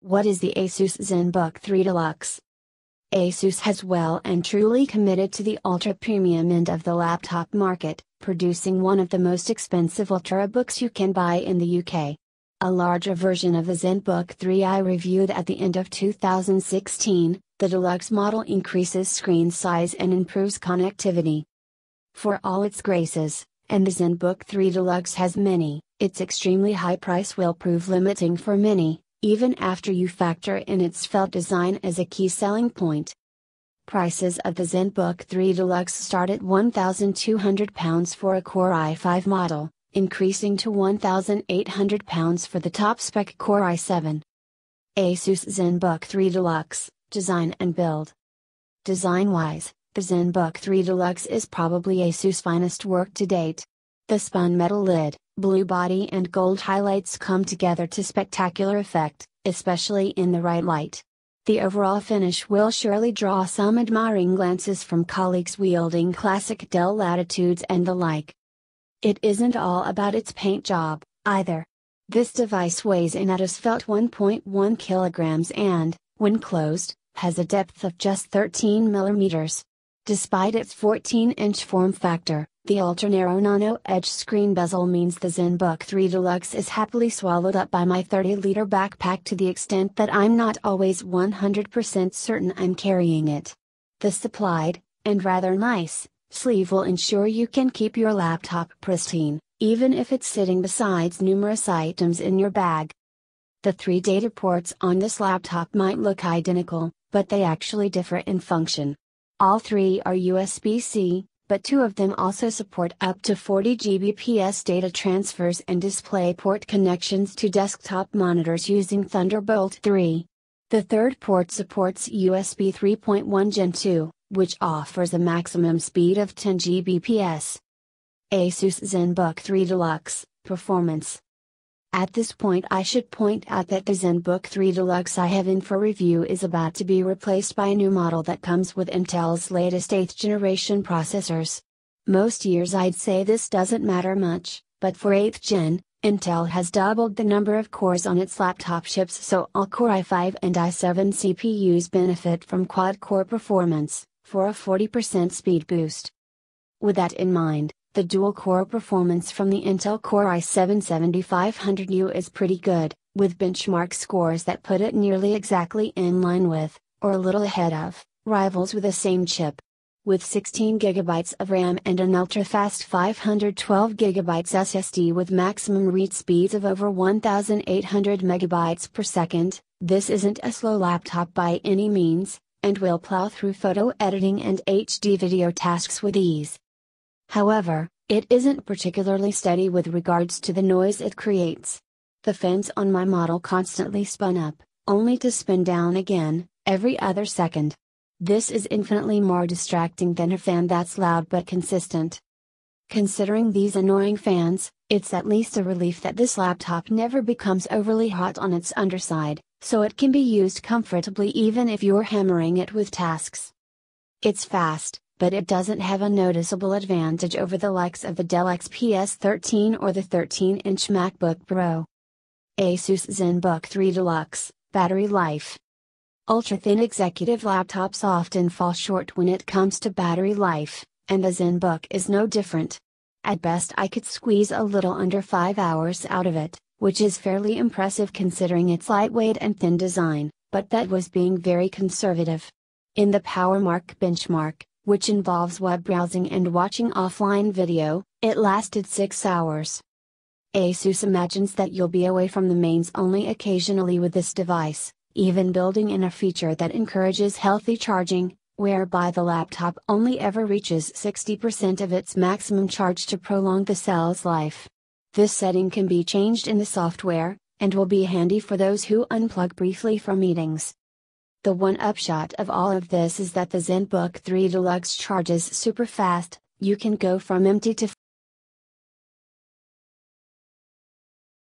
What is the Asus ZenBook 3 Deluxe? Asus has well and truly committed to the ultra-premium end of the laptop market, producing one of the most expensive ultrabooks you can buy in the UK. A larger version of the ZenBook 3 I reviewed at the end of 2016, the Deluxe model increases screen size and improves connectivity. For all its graces, and the ZenBook 3 Deluxe has many, its extremely high price will prove limiting for many, even after you factor in its felt design as a key selling point. Prices of the ZenBook 3 Deluxe start at £1,200 for a Core i5 model, increasing to £1,800 for the top-spec Core i7. Asus ZenBook 3 Deluxe, Design and Build. Design-wise, the ZenBook 3 Deluxe is probably Asus' finest work to date. The spun metal lid, blue body and gold highlights come together to spectacular effect, especially in the right light. The overall finish will surely draw some admiring glances from colleagues wielding classic Dell Latitudes and the like. It isn't all about its paint job, either. This device weighs in at a svelte 1.1 kilograms and, when closed, has a depth of just 13 millimeters. Despite its 14-inch form factor, the ultra-narrow nano-edge screen bezel means the ZenBook 3 Deluxe is happily swallowed up by my 30-liter backpack to the extent that I'm not always 100% certain I'm carrying it. The supplied, and rather nice, sleeve will ensure you can keep your laptop pristine, even if it's sitting beside numerous items in your bag. The 3 data ports on this laptop might look identical, but they actually differ in function. All 3 are USB-C, but 2 of them also support up to 40 Gbps data transfers and DisplayPort connections to desktop monitors using Thunderbolt 3. The 3rd port supports USB 3.1 Gen 2, which offers a maximum speed of 10 Gbps. Asus ZenBook 3 Deluxe, Performance. At this point I should point out that the ZenBook 3 Deluxe I have in for review is about to be replaced by a new model that comes with Intel's latest 8th generation processors. Most years I'd say this doesn't matter much, but for 8th gen, Intel has doubled the number of cores on its laptop chips, so all Core i5 and i7 CPUs benefit from quad-core performance, for a 40% speed boost. With that in mind, the dual-core performance from the Intel Core i7-7500U is pretty good, with benchmark scores that put it nearly exactly in line with, or a little ahead of, rivals with the same chip. With 16GB of RAM and an ultra-fast 512GB SSD with maximum read speeds of over 1,800 MB per second, this isn't a slow laptop by any means, and will plow through photo editing and HD video tasks with ease. However, it isn't particularly steady with regards to the noise it creates. The fans on my model constantly spun up, only to spin down again, every other second. This is infinitely more distracting than a fan that's loud but consistent. Considering these annoying fans, it's at least a relief that this laptop never becomes overly hot on its underside, so it can be used comfortably even if you're hammering it with tasks. It's fast, but it doesn't have a noticeable advantage over the likes of the Dell XPS 13 or the 13-inch MacBook Pro. Asus ZenBook 3 Deluxe, Battery Life. Ultra-thin executive laptops often fall short when it comes to battery life, and the ZenBook is no different. At best I could squeeze a little under 5 hours out of it, which is fairly impressive considering its lightweight and thin design, but that was being very conservative. In the PowerMark benchmark, which involves web browsing and watching offline video, it lasted 6 hours. Asus imagines that you'll be away from the mains only occasionally with this device, even building in a feature that encourages healthy charging, whereby the laptop only ever reaches 60% of its maximum charge to prolong the cell's life. This setting can be changed in the software, and will be handy for those who unplug briefly from meetings. The one upshot of all of this is that the ZenBook 3 Deluxe charges super fast. You can go from empty to